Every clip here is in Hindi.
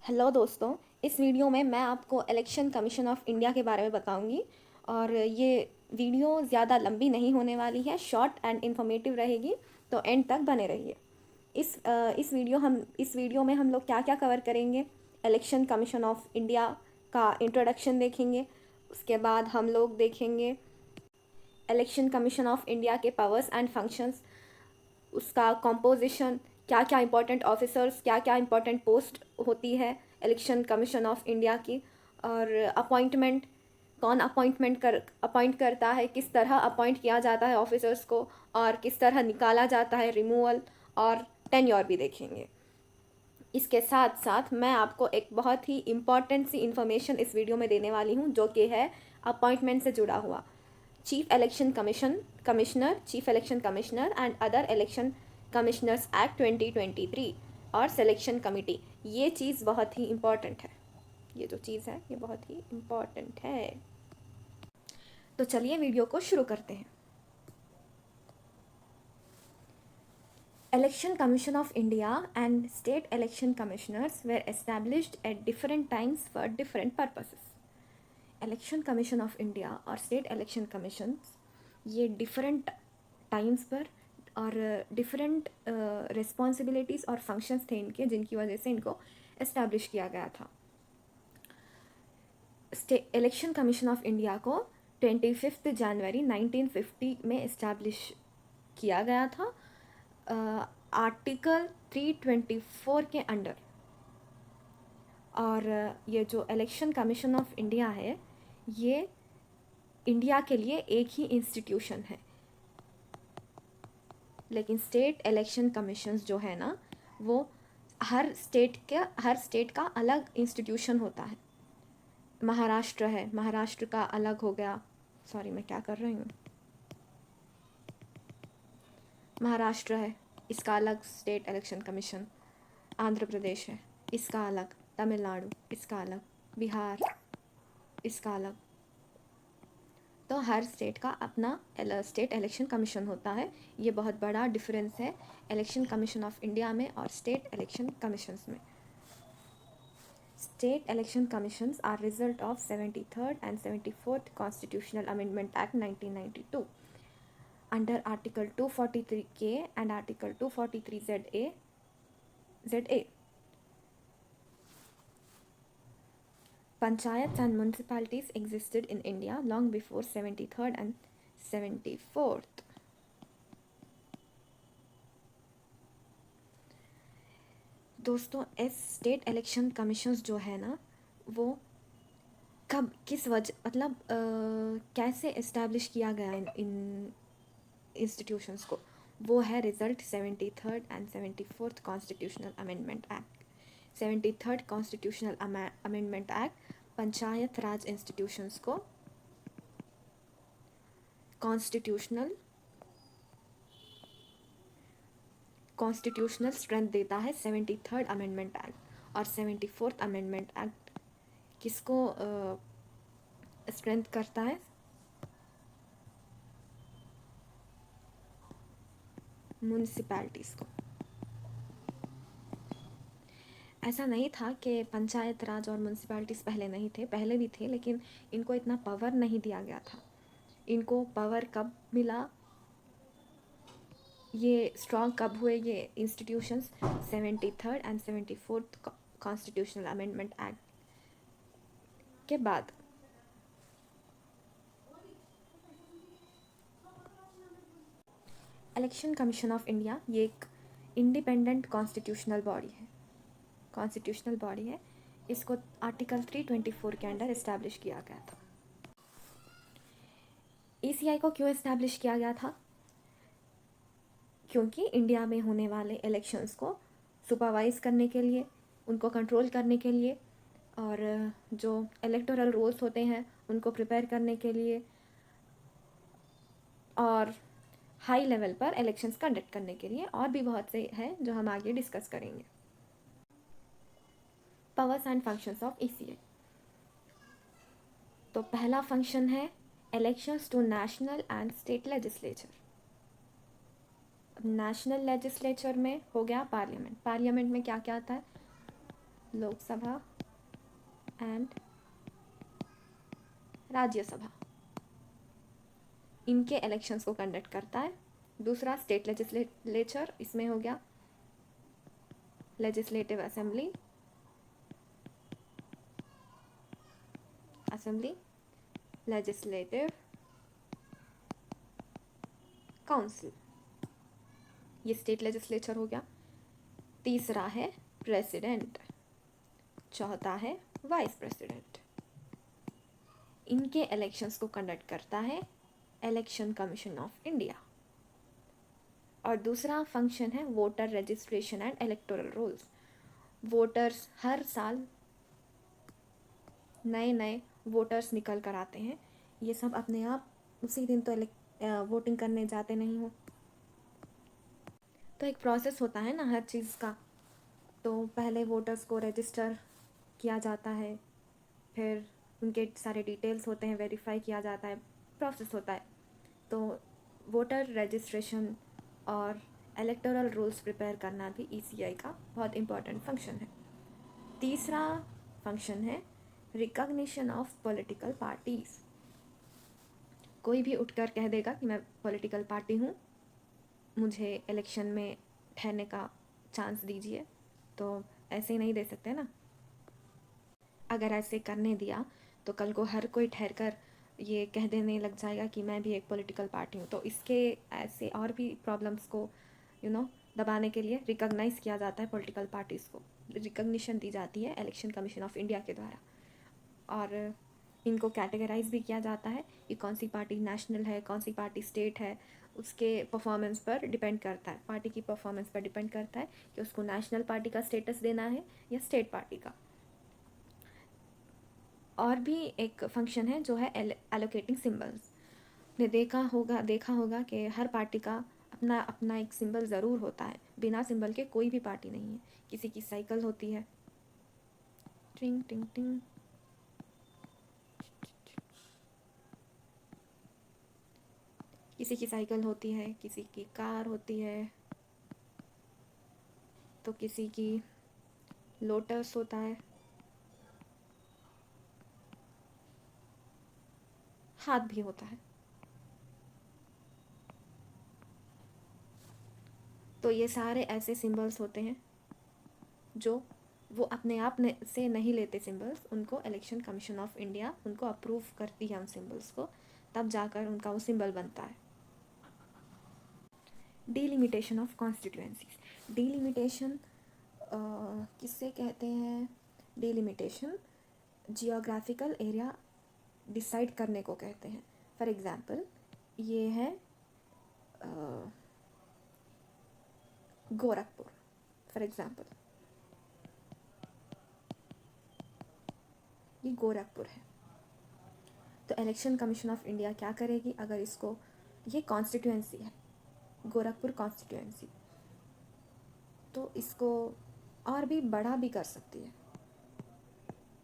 हेलो दोस्तों। इस वीडियो में मैं आपको इलेक्शन कमीशन ऑफ इंडिया के बारे में बताऊंगी और ये वीडियो ज़्यादा लंबी नहीं होने वाली है, शॉर्ट एंड इन्फॉर्मेटिव रहेगी, तो एंड तक बने रहिए। इस वीडियो में हम लोग क्या क्या कवर करेंगे। इलेक्शन कमीशन ऑफ इंडिया का इंट्रोडक्शन देखेंगे। उसके बाद हम लोग देखेंगे इलेक्शन कमीशन ऑफ इंडिया के पावर्स एंड फंक्शंस, उसका कॉम्पोजिशन, क्या क्या इंपॉर्टेंट ऑफिसर्स, क्या क्या इंपॉर्टेंट पोस्ट होती है इलेक्शन कमीशन ऑफ इंडिया की, और अपॉइंटमेंट, कौन अपॉइंट करता है, किस तरह अपॉइंट किया जाता है ऑफिसर्स को, और किस तरह निकाला जाता है, रिमूवल और टेन्योर भी देखेंगे। इसके साथ साथ मैं आपको एक बहुत ही इम्पॉर्टेंट सी इन्फॉर्मेशन इस वीडियो में देने वाली हूँ, जो कि है अपॉइंटमेंट से जुड़ा हुआ। Chief election commissioner and other election commissioners act 2023 और सिलेक्शन कमिटी, ये चीज़ बहुत ही इम्पॉर्टेंट है। ये जो चीज़ है ये बहुत ही इम्पॉर्टेंट है। तो चलिए वीडियो को शुरू करते हैं। Election Commission of India and state election commissioners were established at different times for different purposes. Election commission of India और स्टेट इलेक्शन कमीशंस ये डिफरेंट टाइम्स पर और डिफरेंट रिस्पॉन्सिबिलिटीज़ और फंक्शंस थे इनके, जिनकी वजह से इनको इस्टेब्लिश किया गया था। इलेक्शन कमीशन ऑफ इंडिया को 25 जनवरी 1950 में इस्टेब्लिश किया गया था आर्टिकल 324 के अंडर। और ये जो इलेक्शन कमीशन ऑफ इंडिया है ये इंडिया के लिए एक ही इंस्टीट्यूशन है, लेकिन स्टेट इलेक्शन कमीशंस जो है ना, वो हर स्टेट का अलग इंस्टीट्यूशन होता है। महाराष्ट्र है, महाराष्ट्र का अलग हो गया, सॉरी मैं क्या कर रही हूँ, महाराष्ट्र है, इसका अलग state election commission. Andhra Pradesh है, इसका अलग। तमिलनाडु, इसका अलग। बिहार, इसका अलग। तो हर स्टेट का अपना स्टेट इलेक्शन कमीशन होता है। ये बहुत बड़ा डिफरेंस है इलेक्शन कमीशन ऑफ इंडिया में और स्टेट इलेक्शन कमीशंस में। State election commissions are result of 73rd and 74th Constitutional Amendment Act 1992 under Article 243K and Article 243ZA. Panchayats and municipalities existed in India long before 73rd and 74th. दोस्तों, इस स्टेट इलेक्शन कमीशंस जो है ना, वो कब, किस वजह, मतलब कैसे इस्टेब्लिश किया गया इन इंस्टीट्यूशंस को, वो है result 73rd and 74th constitutional amendment act. 73rd constitutional amendment act panchayat Raj institutions को कॉन्स्टिट्यूशनल स्ट्रेंथ देता है 73rd अमेंडमेंट एक्ट। और 74th अमेंडमेंट एक्ट किसको स्ट्रेंथ करता है? म्यूनिसिपैलिटीज़ को। ऐसा नहीं था कि पंचायत राज और म्यूनिसिपैलिटीज़ पहले नहीं थे, पहले भी थे, लेकिन इनको इतना पावर नहीं दिया गया था। इनको पावर कब मिला, ये स्ट्रॉन्ग कब हुए ये institutions? 73rd and 74th constitutional amendment act के बाद। इलेक्शन कमीशन ऑफ इंडिया ये एक इंडिपेंडेंट कॉन्स्टिट्यूशनल बॉडी है। इसको आर्टिकल 324 के अंडर इस्टेब्लिश किया गया था। ईसीआई को क्यों इस्टेब्लिश किया गया था? क्योंकि इंडिया में होने वाले इलेक्शंस को सुपरवाइज करने के लिए, उनको कंट्रोल करने के लिए, और जो इलेक्टोरल रोल्स होते हैं उनको प्रिपेयर करने के लिए, और हाई लेवल पर इलेक्शंस कंडक्ट करने के लिए, और भी बहुत से हैं जो हम आगे डिस्कस करेंगे। Powers and functions of ECI. तो पहला फंक्शन है elections to national and state legislature. National legislature में हो गया पार्लियामेंट। पार्लियामेंट में क्या क्या आता है? लोकसभा एंड राज्यसभा, इनके इलेक्शंस को कंडक्ट करता है। दूसरा स्टेट लेजिस्लेचर, इसमें हो गया लेजिस्लेटिव असेंबली, लेजिस्लेटिव काउंसिल, ये स्टेट लेजिस्लेचर हो गया। तीसरा है प्रेसिडेंट, चौथा है वाइस प्रेसिडेंट। इनके इलेक्शंस को कंडक्ट करता है इलेक्शन कमीशन ऑफ इंडिया। और दूसरा फंक्शन है voter registration and electoral rolls. Voters हर साल नए नए वोटर्स निकल कर आते हैं। ये सब अपने आप उसी दिन तो वोटिंग करने जाते नहीं हो, तो एक प्रोसेस होता है ना हर चीज़ का। तो पहले वोटर्स को रजिस्टर किया जाता है, फिर उनके सारे डिटेल्स होते हैं, वेरीफाई किया जाता है, प्रोसेस होता है। तो वोटर रजिस्ट्रेशन और इलेक्टोरल रूल्स प्रिपेयर करना भी ईसीआई का बहुत इम्पॉर्टेंट फंक्शन है। तीसरा फंक्शन है रिकॉग्निशन ऑफ पॉलिटिकल पार्टीज़। कोई भी उठकर कह देगा कि मैं पॉलिटिकल पार्टी हूँ, मुझे इलेक्शन में ठहरने का चांस दीजिए, तो ऐसे ही नहीं दे सकते ना। अगर ऐसे करने दिया तो कल को हर कोई ठहर कर ये कह देने लग जाएगा कि मैं भी एक पॉलिटिकल पार्टी हूँ। तो इसके ऐसे और भी प्रॉब्लम्स को दबाने के लिए रिकॉग्नाइज़ किया जाता है पॉलिटिकल पार्टीज़ को, रिकॉग्निशन दी जाती है इलेक्शन कमीशन ऑफ इंडिया के द्वारा। और इनको कैटेगराइज भी किया जाता है कि कौन सी पार्टी नेशनल है, कौन सी पार्टी स्टेट है। उसके परफॉर्मेंस पर डिपेंड करता है, पार्टी की परफॉर्मेंस पर डिपेंड करता है कि उसको नेशनल पार्टी का स्टेटस देना है या स्टेट पार्टी का। और भी एक फंक्शन है जो है एलोकेटिंग सिंबल्स। ने देखा होगा कि हर पार्टी का अपना अपना एक सिंबल ज़रूर होता है, बिना सिंबल के कोई भी पार्टी नहीं है। किसी की साइकिल होती है, टिंग टिंग टिंग, किसी की साइकिल होती है, किसी की कार होती है, तो किसी की लोटस होता है, हाथ भी होता है। तो ये सारे ऐसे सिंबल्स होते हैं जो वो अपने आप से नहीं लेते सिंबल्स, उनको इलेक्शन कमीशन ऑफ इंडिया उनको अप्रूव करती है उन सिंबल्स को, तब जाकर उनका वो सिंबल बनता है। Delimitation of constituencies. डिलिमिटेशन किससे कहते हैं? डिलिमिटेशन जियोग्राफिकल एरिया डिसाइड करने को कहते हैं। फॉर एग्ज़ाम्पल ये है गोरखपुर, फॉर एग्ज़ाम्पल ये गोरखपुर है। तो इलेक्शन कमीशन ऑफ इंडिया क्या करेगी, अगर इसको, ये कॉन्स्टिट्यूएंसी है गोरखपुर कॉन्स्टिट्यूएंसी, तो इसको और भी बड़ा भी कर सकती है,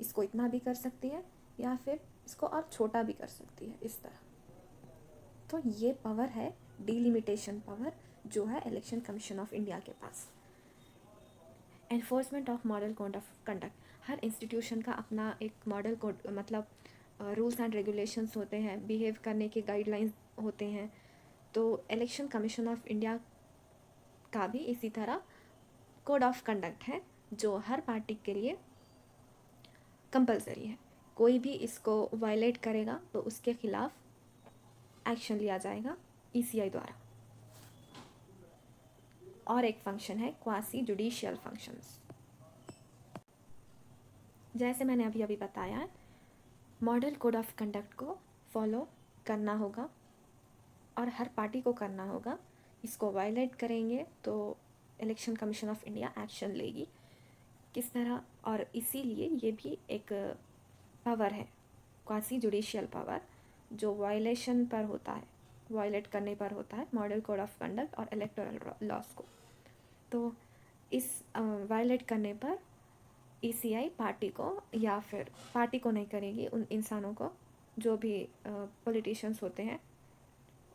इसको इतना भी कर सकती है या फिर इसको और छोटा भी कर सकती है, इस तरह। तो ये पावर है डिलिमिटेशन पावर जो है इलेक्शन कमीशन ऑफ इंडिया के पास। Enforcement of model code of conduct. हर इंस्टीट्यूशन का अपना एक मॉडल कोड, मतलब रूल्स एंड रेगुलेशंस होते हैं, बिहेव करने के गाइडलाइंस होते हैं। तो इलेक्शन कमीशन ऑफ इंडिया का भी इसी तरह कोड ऑफ कंडक्ट है जो हर पार्टी के लिए कंपलसरी है। कोई भी इसको वायलेट करेगा तो उसके खिलाफ एक्शन लिया जाएगा ईसीआई द्वारा। और एक फंक्शन है क्वासी जुडिशियल फंक्शंस। जैसे मैंने अभी अभी बताया है, मॉडल कोड ऑफ कंडक्ट को फॉलो करना होगा और हर पार्टी को करना होगा। इसको वायलेट करेंगे तो election commission of India action लेगी। किस तरह? और इसीलिए ये भी एक पावर है, क्वासी जुडिशियल पावर, जो वायलेशन पर होता है, वायलेट करने पर होता है मॉडल कोड ऑफ कंडक्ट और इलेक्टोरल लॉस को। तो इस वायलेट करने पर ईसीआई पार्टी को, या फिर पार्टी को नहीं करेगी, उन इंसानों को जो भी पॉलिटिशियंस होते हैं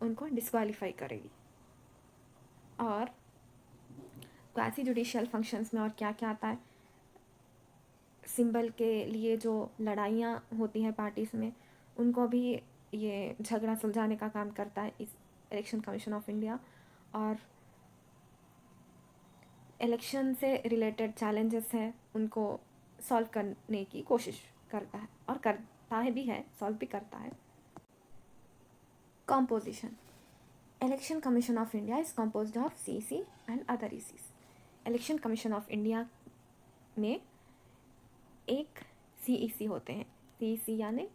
उनको डिस्क्वालीफाई करेगी। और क्वासी जुडिशियल फंक्शंस में और क्या क्या आता है? सिंबल के लिए जो लड़ाइयाँ होती हैं पार्टीज़ में, उनको भी ये झगड़ा सुलझाने का काम करता है इस इलेक्शन कमीशन ऑफ इंडिया। और इलेक्शन से रिलेटेड चैलेंजेस हैं उनको सॉल्व करने की कोशिश करता है, और करता है भी है, सॉल्व भी करता है। Composition. Election Commission of India is composed of CEC and other ECs. Election Commission of India में एक CEC होते हैं, CEC यानी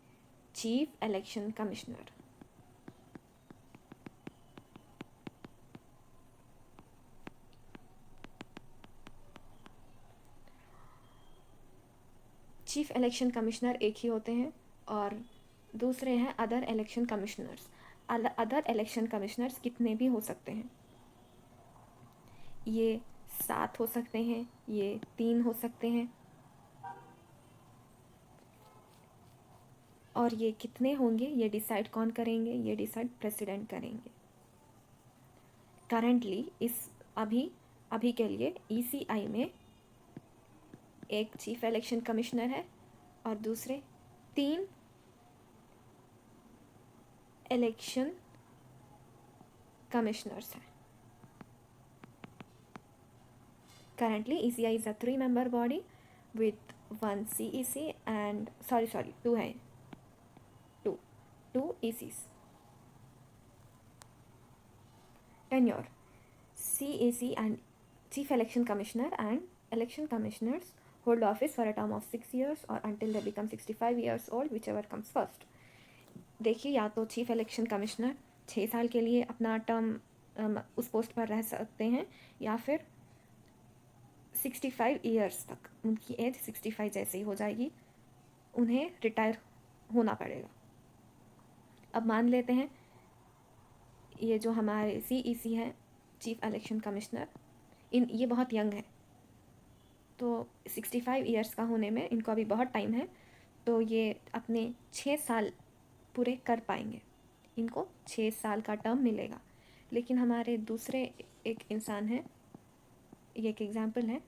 chief election commissioner. Chief election commissioner एक ही होते हैं, और दूसरे हैं other election commissioners. Other election commissioners कितने भी हो सकते हैं, ये 7 हो सकते हैं, ये 3 हो सकते हैं, और ये कितने होंगे ये डिसाइड कौन करेंगे, ये डिसाइड प्रेसिडेंट करेंगे। करंटली अभी के लिए ECI में एक चीफ इलेक्शन कमिश्नर है और दूसरे 3 इलेक्शन कमिश्नर्स हैं। Currently ECI is a 3-member body with 1 CEC and 2 हैं, 2 ECs. Tenure. CEC and Chief Election Commissioner and election commissioners hold office for a term of 6 years or until they become 65 years old, whichever comes first. देखिए, या तो चीफ इलेक्शन कमिश्नर 6 साल के लिए अपना टर्म उस पोस्ट पर रह सकते हैं, या फिर 65 ईयर्स तक, उनकी एज 65 जैसे ही हो जाएगी उन्हें रिटायर होना पड़ेगा। अब मान लेते हैं ये जो हमारे CEC हैं, चीफ इलेक्शन कमिश्नर, ये बहुत यंग है, तो 65 ईयर्स का होने में इनको अभी बहुत टाइम है, तो ये अपने 6 साल पूरे कर पाएंगे, इनको 6 साल का टर्म मिलेगा। लेकिन हमारे दूसरे एक इंसान हैं, ये एक एग्जांपल है,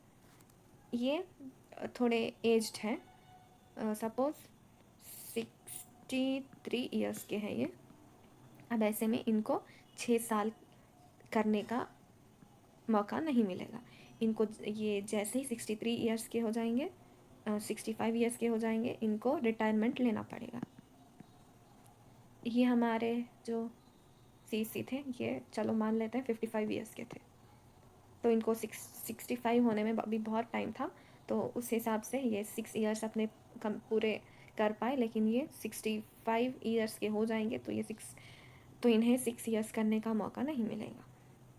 ये थोड़े एज्ड हैं, सपोज 63 ईयर्स के हैं ये। अब ऐसे में इनको 6 साल करने का मौका नहीं मिलेगा। इनको ये जैसे ही 63 ईयर्स के हो जाएंगे, 65 ईयर्स के हो जाएंगे, इनको रिटायरमेंट लेना पड़ेगा। ये हमारे जो CEC थे, ये चलो मान लेते हैं 55 ईयर्स के थे, तो इनको 65 होने में अभी बहुत टाइम था, तो उस हिसाब से ये 6 ईयर्स अपने पूरे कर पाए। लेकिन ये 65 ईयर्स के हो जाएंगे, तो इन्हें 6 ईयर्स करने का मौका नहीं मिलेगा।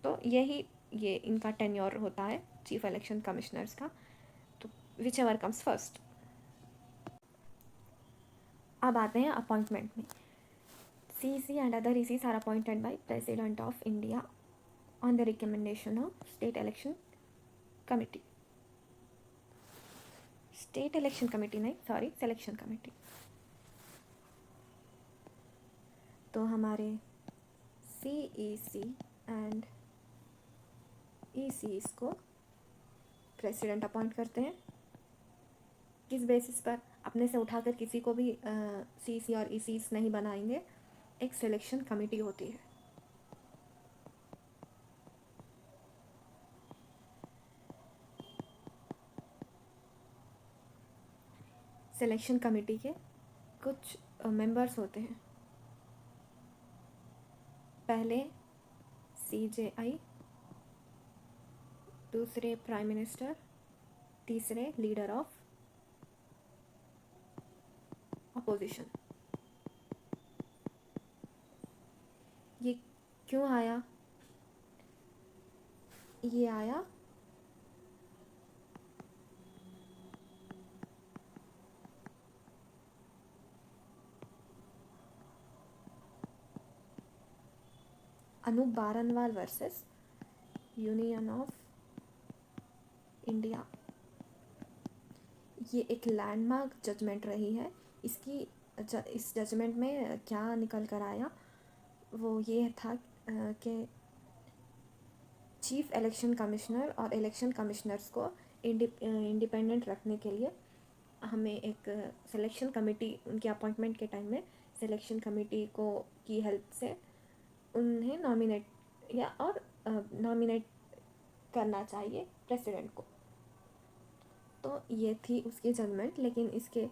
तो ये इनका टेन्योर होता है चीफ इलेक्शन कमिश्नर्स का, तो विच एवर कम्स फर्स्ट। अब आते हैं अपॉइंटमेंट में। CEC and other ECs are appointed by President of India on the recommendation of State Election Committee. State Election Committee नहीं, सॉरी, Selection Committee। तो हमारे CEC and ECs को प्रेसिडेंट अपॉइंट करते हैं। किस बेसिस पर? अपने से उठाकर किसी को भी CEC और ECs नहीं बनाएंगे, एक सिलेक्शन कमेटी होती है। सिलेक्शन कमेटी के कुछ मेंबर्स होते हैं। पहले CJI, दूसरे प्राइम मिनिस्टर, तीसरे लीडर ऑफ अपोजिशन। ये क्यों आया? ये आया Anoop Barnwal versus Union of India. ये एक लैंडमार्क जजमेंट रही है। इस जजमेंट में क्या निकल कर आया, वो ये था कि चीफ इलेक्शन कमिश्नर और इलेक्शन कमिश्नर्स को इंडिपेंडेंट रखने के लिए हमें एक सिलेक्शन कमेटी, उनके अपॉइंटमेंट के टाइम में सिलेक्शन कमेटी को की हेल्प से उन्हें नॉमिनेट या और नॉमिनेट करना चाहिए प्रेसिडेंट को। तो ये थी उसकी जजमेंट। लेकिन इसके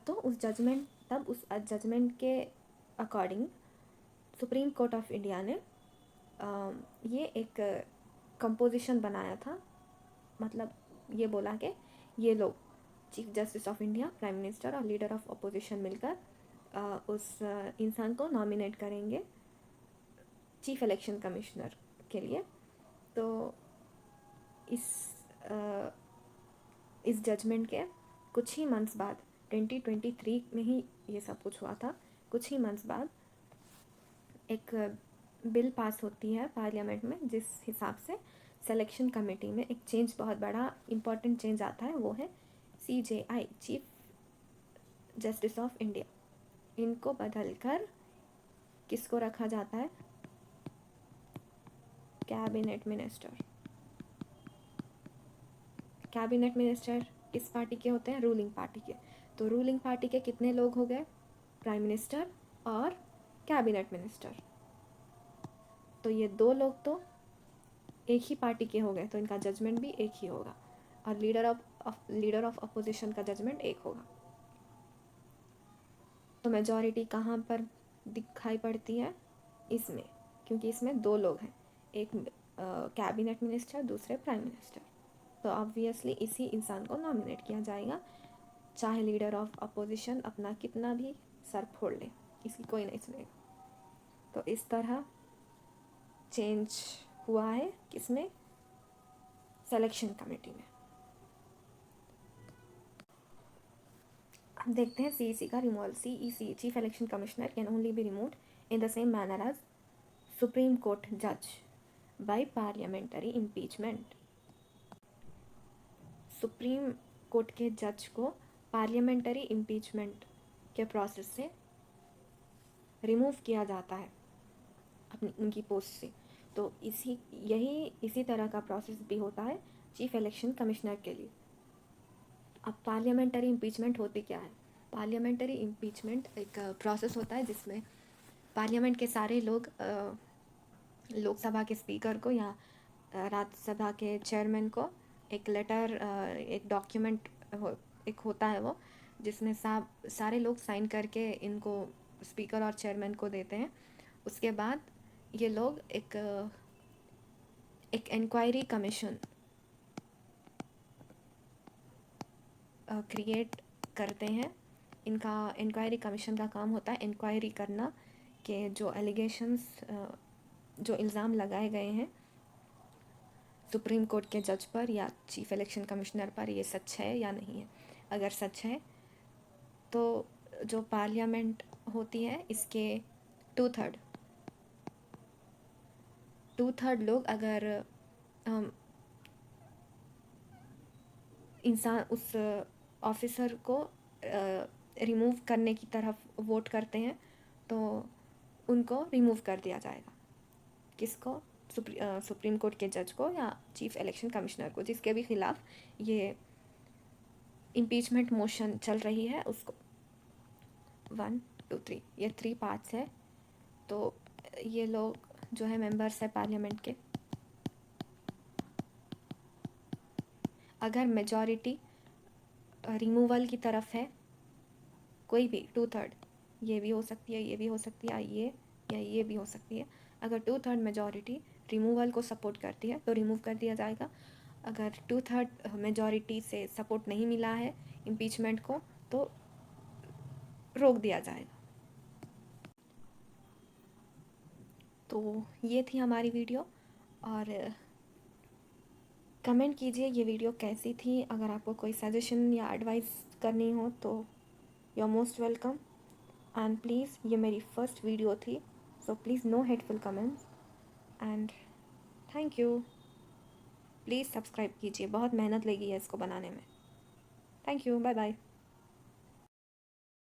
तो उस जजमेंट के according supreme court of India ने ये एक कंपोजिशन बनाया था। मतलब ये बोला कि ये लोग chief justice of India, prime minister और लीडर ऑफ अपोजिशन मिलकर उस इंसान को नॉमिनेट करेंगे चीफ इलेक्शन कमिश्नर के लिए। तो इस जजमेंट के कुछ ही मंथ्स बाद 2023 में ही ये सब कुछ हुआ था। कुछ ही मंथ्स बाद एक बिल पास होती है पार्लियामेंट में, जिस हिसाब से सिलेक्शन कमेटी में एक चेंज, बहुत बड़ा इम्पॉर्टेंट चेंज आता है। वो है CJI, chief justice of India. इनको बदलकर किसको रखा जाता है? Cabinet minister. कैबिनेट मिनिस्टर किस पार्टी के होते हैं? रूलिंग पार्टी के। तो रूलिंग पार्टी के कितने लोग हो गए? प्राइम मिनिस्टर और कैबिनेट मिनिस्टर। तो ये दो लोग तो एक ही पार्टी के हो गए, तो इनका जजमेंट भी एक ही होगा। और लीडर ऑफ अपोजिशन का जजमेंट एक होगा। तो मेजॉरिटी कहाँ पर दिखाई पड़ती है? इसमें, क्योंकि इसमें दो लोग हैं, एक कैबिनेट मिनिस्टर, दूसरे प्राइम मिनिस्टर। तो ऑब्वियसली इसी इंसान को नॉमिनेट किया जाएगा, चाहे लीडर ऑफ अपोजिशन अपना कितना भी सर फोड़ ले, इसकी कोई नहीं सुनेगा। तो इस तरह चेंज हुआ है किसमें? सिलेक्शन कमेटी में। अब देखते हैं CEC का removal. CEC, chief election commissioner, can only be removed in the same manner as Supreme Court जज by parliamentary impeachment. Supreme Court के जज को पार्लियामेंटरी इम्पीचमेंट के प्रोसेस से रिमूव किया जाता है अपनी उनकी पोस्ट से। तो इसी तरह का प्रोसेस भी होता है चीफ इलेक्शन कमिश्नर के लिए। अब पार्लियामेंटरी इम्पीचमेंट होती क्या है? पार्लियामेंटरी इम्पीचमेंट एक प्रोसेस होता है जिसमें पार्लियामेंट के सारे लोग लोकसभा के स्पीकर को या राज्यसभा के चेयरमैन को एक लेटर, एक डॉक्यूमेंट एक होता है वो, जिसमें सारे लोग साइन करके इनको स्पीकर और चेयरमैन को देते हैं। उसके बाद ये लोग एक इंक्वायरी कमीशन क्रिएट करते हैं। इनका इंक्वायरी कमीशन का काम होता है इंक्वायरी करना कि जो एलिगेशंस, जो इल्ज़ाम लगाए गए हैं सुप्रीम कोर्ट के जज पर या चीफ इलेक्शन कमिश्नर पर, ये सच है या नहीं है। अगर सच है तो जो पार्लियामेंट होती है इसके टू थर्ड लोग अगर इंसान उस ऑफिसर को रिमूव करने की तरफ वोट करते हैं तो उनको रिमूव कर दिया जाएगा। किसको? सुप्रीम कोर्ट के जज को या चीफ इलेक्शन कमिश्नर को, जिसके भी खिलाफ ये इम्पीचमेंट मोशन चल रही है उसको। 1 2 3 ये 3 पार्ट्स है। तो ये लोग जो है मेंबर्स है पार्लियामेंट के, अगर मेजॉरिटी रिमूवल की तरफ है, कोई भी 2/3, ये भी हो सकती है, ये भी हो सकती है, ये भी हो सकती है। अगर 2/3 मेजॉरिटी रिमूवल को सपोर्ट करती है तो रिमूव कर दिया जाएगा। अगर 2/3 मेजॉरिटी से सपोर्ट नहीं मिला है इम्पीचमेंट को तो रोक दिया जाएगा। तो ये थी हमारी वीडियो, और कमेंट कीजिए ये वीडियो कैसी थी। अगर आपको कोई सजेशन या एडवाइस करनी हो तो you are most welcome. And please, ये मेरी फर्स्ट वीडियो थी, so please no hateful comments and thank you. Please subscribe कीजिए, बहुत मेहनत लगी है इसको बनाने में। Thank you, bye bye.